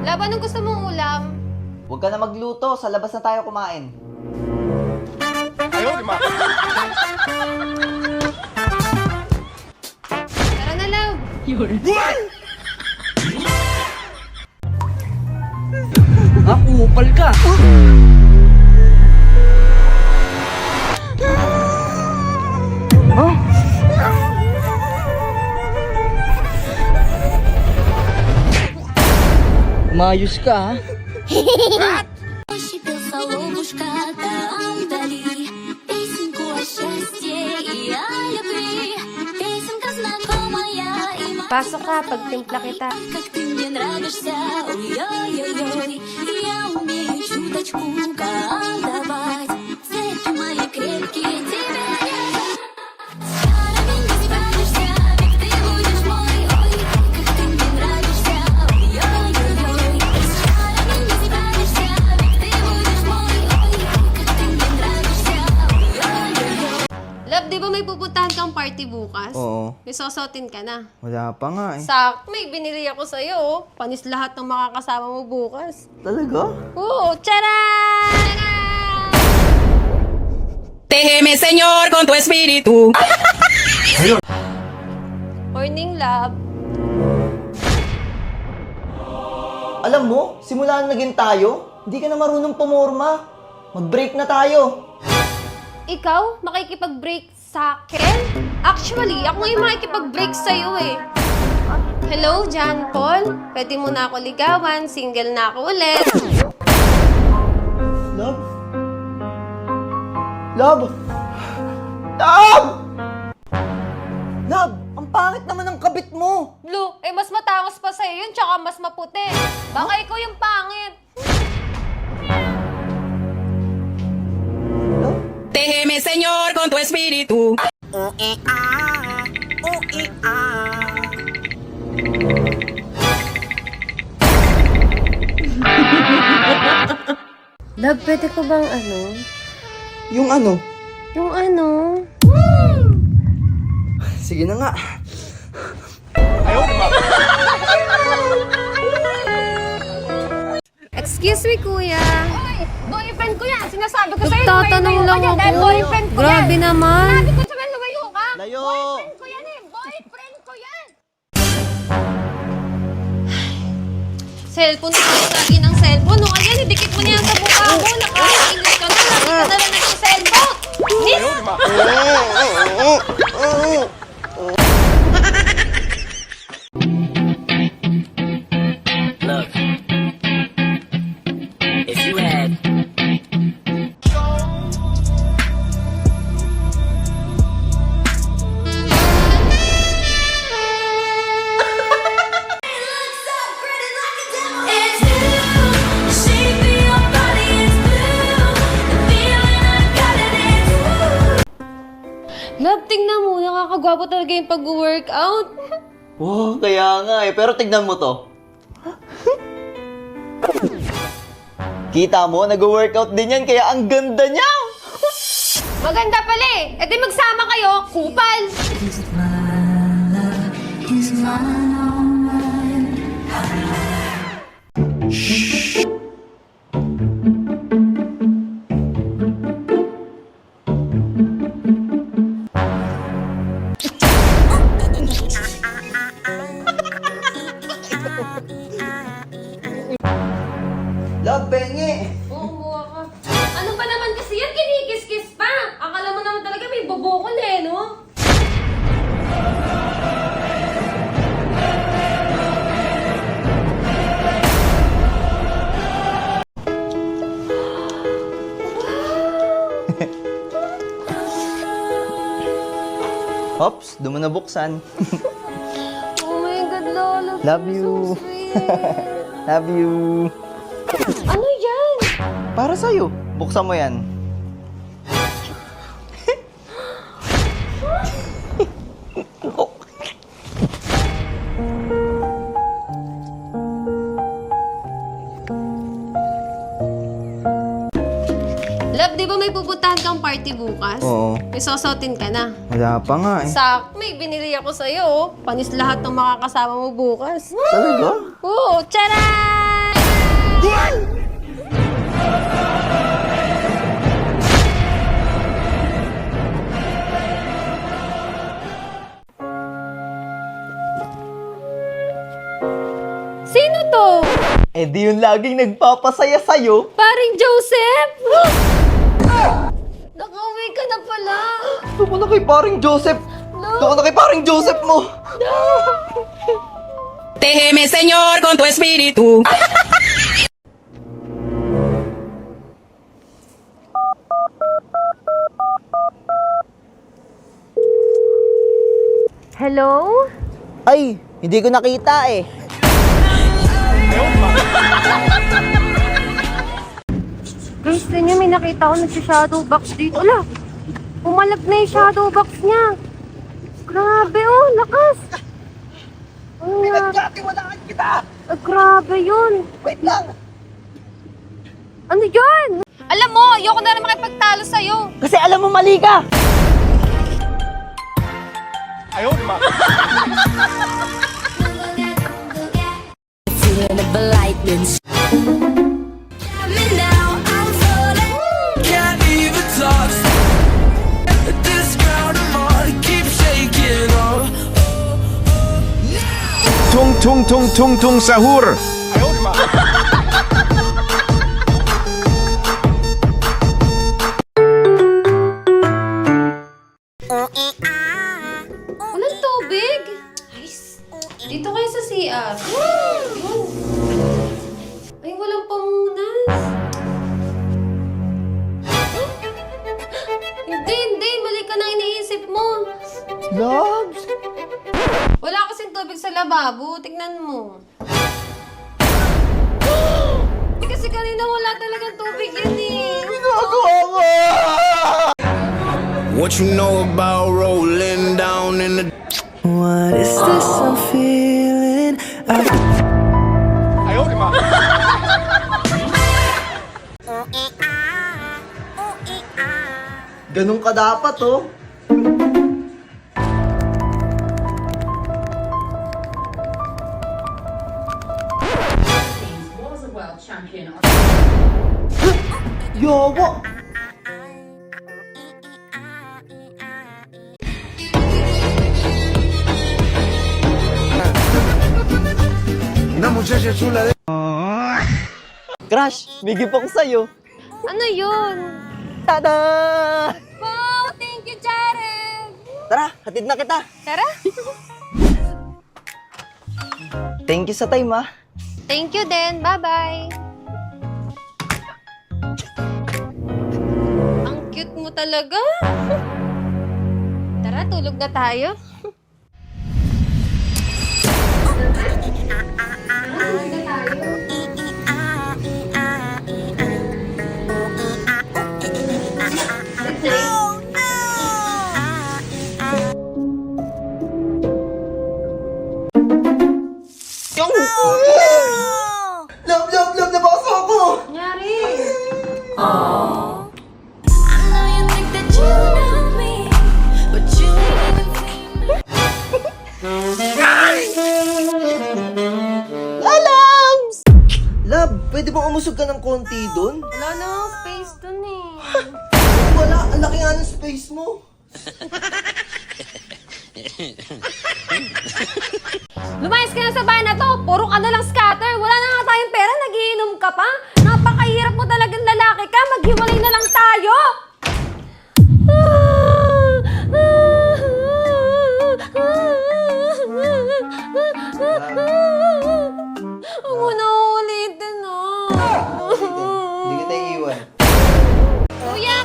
Lab, anong gusto mong ulam? Huwag ka na magluto. Sa labas na tayo kumain. Tara na, Lab. Kupal ka. Mayos ka, ha? Pasok ka, pagtimpla kita. Lab, di ba may pupuntahan kang party bukas? Oo. May sosotin ka na. Wala pa nga eh. Sak, may binili ako sa'yo. Oh. Panis lahat ng makakasama mo bukas. Talaga? Oo, charan! Déjeme, Señor, con tu espíritu. Morning, Lab. Alam mo, simula na naging tayo, hindi ka na marunong pumorma. Mag-break na tayo. Ikaw, makikipag-break sa akin? Actually, ako ngayon makikipag-break sa'yo eh. Hello, John Paul? Pwede mo na ako ligawan, single na ako ulit. Love? Love? Love! Love, ang pangit naman ng kabit mo. Blue, eh mas matangos pa sa'yo yun, tsaka mas maputi. Baka ikaw yung pangit. Love? Déjeme, Señor, con tu espíritu. Love, pwede ko bang ano? Yung ano? Yung ano? Sige na nga. Excuse me, kuya. Boyfriend ko yan! Sinasabi ko sa'yo, Nagtatanong lang lumayo ka dyan dahil ako. boyfriend ko Grabe yan! naman. Sinabi ko sa'yo, lumayo ka! Layo! Boyfriend ko yan eh! Boyfriend ko yan! Cellphone ko lagi ng cellphone. No, ayan, idikit mo niyan sa mukha mo. Nakaka-English ka na. Lagi ka na lang ng cellphone. Miss! Look, if you had Love, tingnan mo. Nakakagwapo talaga yung pag-workout. Oh, kaya nga eh. Pero tignan mo to. Kita mo, nag-workout din yan, kaya ang ganda niya! Maganda pala eh. E di magsama kayo. Kupal. Love, pengi! Oo, kumuha ka. Ano pa naman kasi yan? Kinikis-kis pa. Akala mo naman talaga may bobokol eh, no? Ops, doon mo na buksan. Oh my God, Lolo. Love you. So sweet. Love you. Ano yan? Para sa'yo. Buksan mo yan. Love, di ba may pupuntahan kang party bukas? Oo. May sosotin ka na. Wala pa nga eh. Sak, may binili ako sa'yo. Oh. Panis lahat ng makakasama mo bukas. Talaga? Oo, charan! to? Eh di yun laging nagpapasaya sa'yo. Paring Joseph? Nakauwi ka na pala. Doon ko na kay paring Joseph. Doon ko na kay paring Joseph mo. Déjeme, Señor, con tu espíritu. Hello? Ay, hindi ko nakita eh. Guys, niyo may nakita ko nagsi-shadow box dito. Ala, pumalag na yung shadow box niya. Grabe oh, lakas. Pinagkatiwalaan kita! Grabe yun. Wait lang! Ano yan? Alam mo, ayoko na rin makipagtalo sa'yo. Kasi alam mo mali ka! Can't even talk. This ground I'm on keeps shaking. Oh, Tung tung tung tung tung sahur. Walang tubig? Nice. Dito kayo sa CR. Ay, walang pamunas. Hindi. Mali ka na iniisip mo. Loves? Wala kasing tubig sa lababo. Tignan mo. Eh, kasi kanina wala talagang tubig yan eh. Ginagawa ko! what you know about rolling down in the What is this I'm feeling? Ganun ka dapat oh. Yobo! Crush, may gift ako sa'yo. Ano yun? Tada! Wow, thank you, Jared. Tara, hatid na kita. Tara. Thank you sa time ah. Thank you din. Bye-bye. Ang cute mo talaga. Tara, tulog na tayo. Love, nabaso ako! Nangyari? Lalams! Love, pwede bang umusog ka ng konti dun? Wala na akong space dun eh. Wala, ang laki nga ng space mo. Lumayas ka na sa bahay na to. Puro ka na lang scatter. Wala na nga tayong pera. Nagiinom ka pa. Napakahirap mo talagang lalaki ka. Maghiwalay na lang tayo. Huwag mo na ulitin Hindi kita iiwan. Kuya!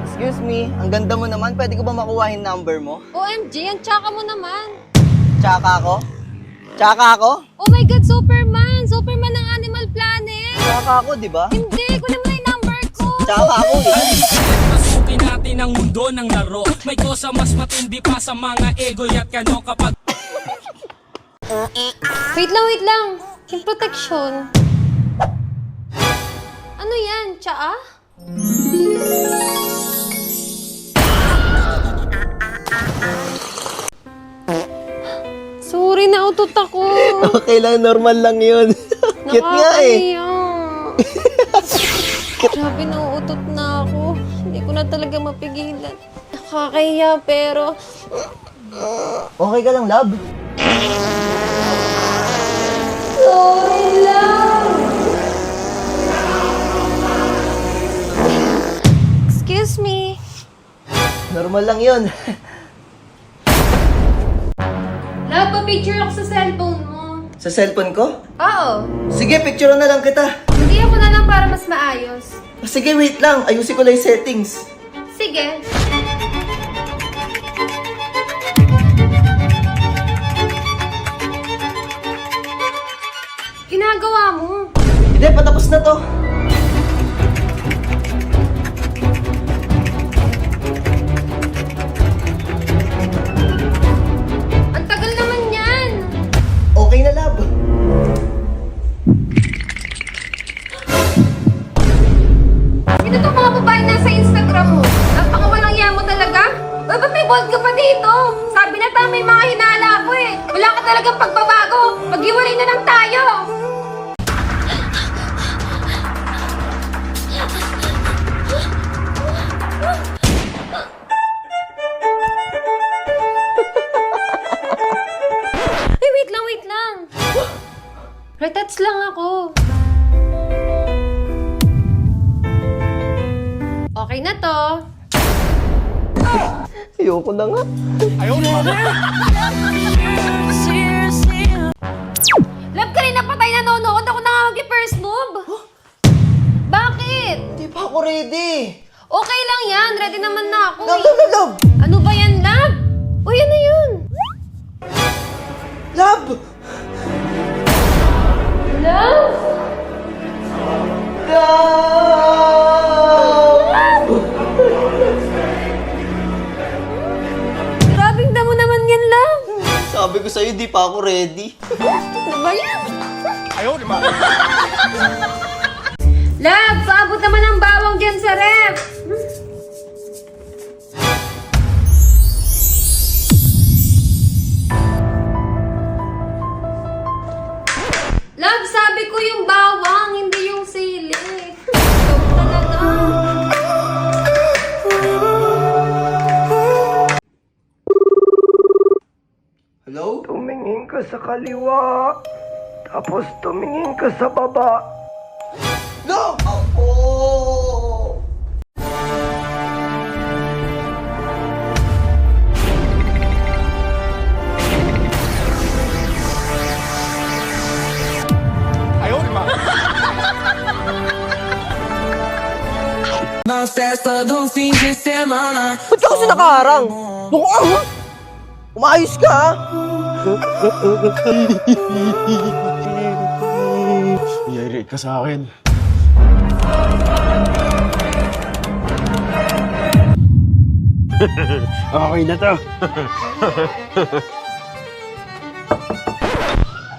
Excuse me, ang ganda mo naman. Pwede ko ba makuha yung number mo? OMG, ang tsaka mo naman. Tsaka ako? Tsaka ako? Oh my God, Superman! Superman ng Animal Planet! Tsaka ako, di ba? Hindi, kunin mo na yung number ko! Tsaka ako eh. Pasukin natin ang mundo ng laro. May kosa mas matindi pa sa mga ego at kano kapag Wait lang. Yung protection. Ano yan? Tsaa? Sorry Sorry, nautot ako. Okay lang, normal lang yun. Cute nga eh. Grabe, nauutot na ako. Hindi ko na talaga mapigilan. Nakakahiya, pero... Okay ka lang, love? Sorry lang! Excuse me. Normal lang yun. Love, pa-picture ako sa cellphone mo. Sa cellphone ko? Oo. Sige, picture na lang kita. Hindi ako na lang para mas maayos. Sige, wait lang. Ayusin ko lang yung settings. Sige. Ginagawa mo. Hindi, patapos na to. Ang tagal naman yan. Okay na, love. Sino itong mga babae nasa Instagram mo? Napakawalang iya mo talaga? Uy, ba't may bold ka pa dito? Sabi na tama may mga hinala ko eh. Wala ka talagang pagbabago. Maghiwalay na lang tayo. Ay, wait lang, wait lang. Retouch lang ako. Okay na to. Ayoko na nga. Love, kanina pa tayo nanonood. Ako na nga mag-first move. Bakit? Hindi pa ako ready. Okay lang yan. Ready naman na ako. Love, love, love, love. Ano ba yan, love? Uy, ano yun? Love! Love? Love! Grabing damo naman yan, love. Sabi ko sa'yo, di pa ako ready. Ano ba yan? Love, paabot naman ang bawang dyan sa ref. Love, sabi ko yung bawang, hindi yung sili. Ikaw talaga. Hello? Tumingin ka sa kaliwa, tapos tumingin ka sa baba. No! Ako! Más festa do fim de semana. Ba't ka kasi nakaharang? Umayos ka, ha? Yari ka sa akin. Okay na to.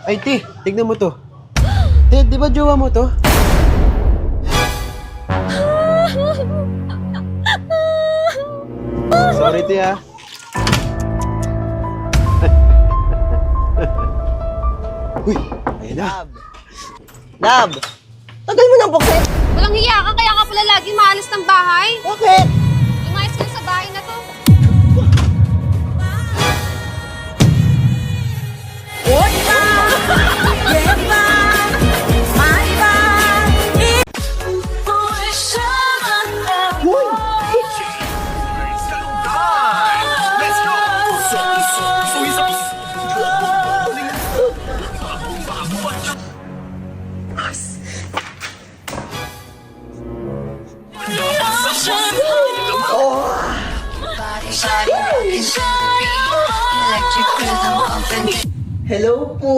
Ay, Ti, tignan mo to. Ti, di ba jowa mo to? Sorry, Ti, ha. Uy, ayun na. Love! Tagal mo ng buksit! Walang hiya ka, kaya ka pala lagi maalis ng bahay. Bakit? Lumayas ka sa bahay na to. Hello po!